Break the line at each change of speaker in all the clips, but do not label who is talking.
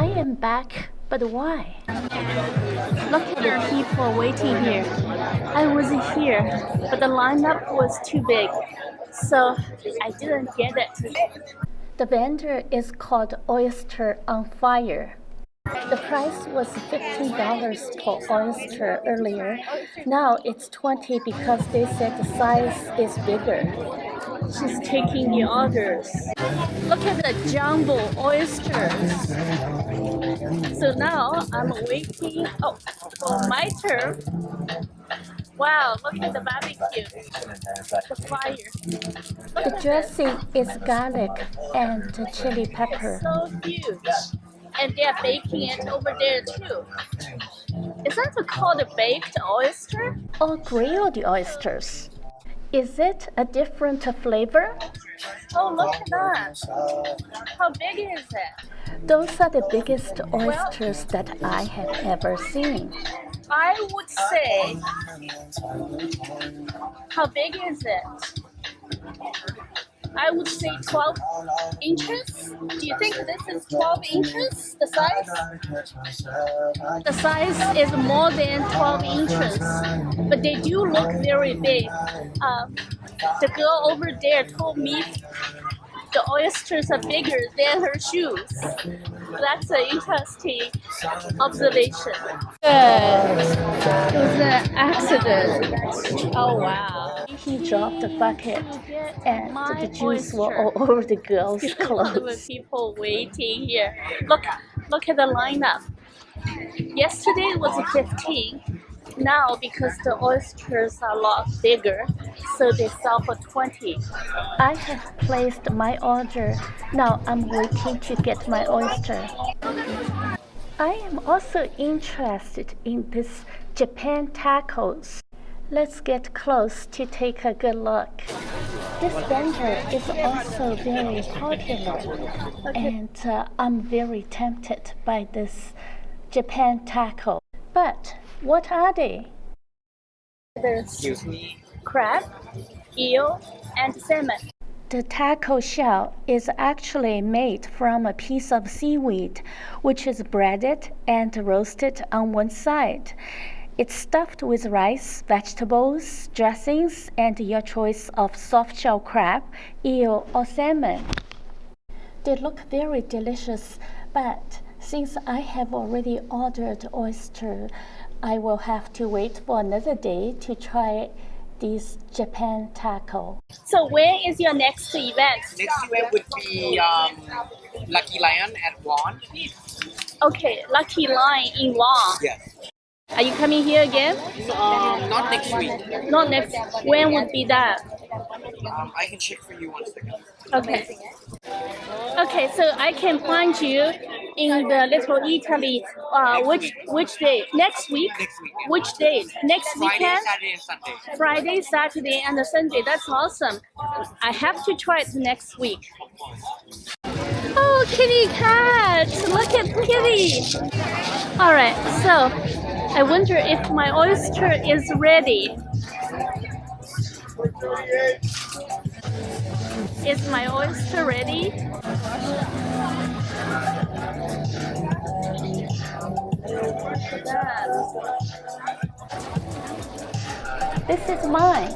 I am back, but why? Look at the people waiting here. I was here, but the lineup was too big, so I didn't get it. The vendor is called Oyster on Fire. The price was $15 per oyster earlier. Now it's 20 because they said the size is bigger. She's taking the orders. Look at the jumbo oysters. So now I'm waiting for my turn. Wow, look at the barbecue, the fire. The dressing is garlic and chili pepper. It's so huge. And they're baking it over there too. Is that called a baked oyster? Or grilled oysters? Is it a different flavor? Oh, look at that. How big is it? Those are the biggest oysters that I have ever seen. I would say, how big is it? I would say 12 inches. Do you think this is 12 inches, the size? The size is more than 12 inches, but they do look very big. The girl over there told me the oysters are bigger than her shoes. That's an interesting observation. Good. It was an accident. Oh wow. He dropped the bucket and the juice were all over the girl's clothes. There were people waiting here. Look at the lineup. Yesterday was 15. Now, because the oysters are a lot bigger, so they sell for 20. I have placed my order. Now I'm waiting to get my oyster. I am also interested in this Japan tacos. Let's get close to take a good look. This vendor is also very popular, and I'm very tempted by this Japan taco. But what are they? There's crab, eel, and salmon. The taco shell is actually made from a piece of seaweed, which is breaded and roasted on one side. It's stuffed with rice, vegetables, dressings, and your choice of soft-shell crab, eel, or salmon. They look very delicious, but since I have already ordered oyster, I will have to wait for another day to try this Japan taco. So when is your next event?
Next event would be Lucky Lion at Juan.
Okay, Lucky Lion in Juan.
Yes.
Are you coming here again?
Not next week.
Not next. When would be that?
I can check for you one second.
Okay. Okay, so I can find you in the Little Italy. Which day? Next week?
Next week.
Which day? Next
Friday,
weekend?
Saturday, and Sunday.
Friday, Saturday, and Sunday. That's awesome. I have to try it next week. Oh, kitty cat! Look at kitty! Alright, so I wonder if my oyster is ready. Is my oyster ready? This is mine.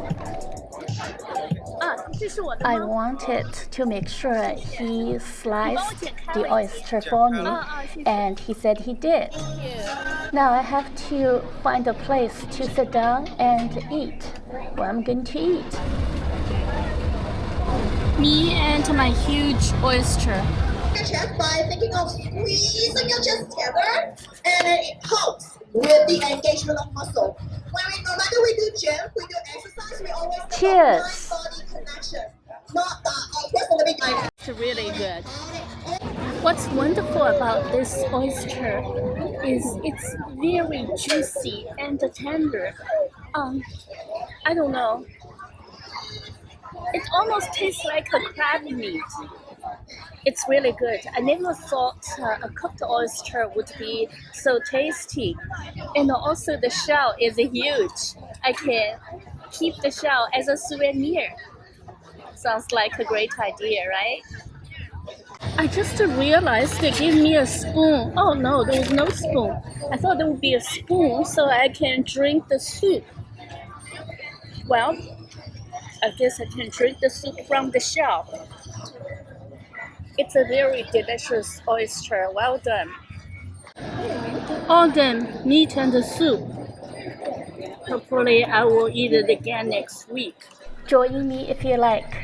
I wanted to make sure he sliced the oyster for me, and he said he did. Now I have to find a place to sit down and eat. What I'm going to eat. Me and my huge oyster.
Chest by thinking of squeezing your chest together, and it helps with the engagement of muscle. No matter we do gym, we do exercise, we always
Cheers.
mind-body connection. Not that
It's really good. What's wonderful about this oyster is it's very juicy and tender. I don't know. It almost tastes like a crab meat. It's really good. I never thought a cooked oyster would be so tasty. And also the shell is huge. I can keep the shell as a souvenir. Sounds like a great idea, right? I just realized they gave me a spoon. Oh no, there was no spoon. I thought there would be a spoon so I can drink the soup. Well, I guess I can drink the soup from the shelf. It's a very delicious oyster. Well done. All done, meat and the soup. Hopefully I will eat it again next week. Join me if you like.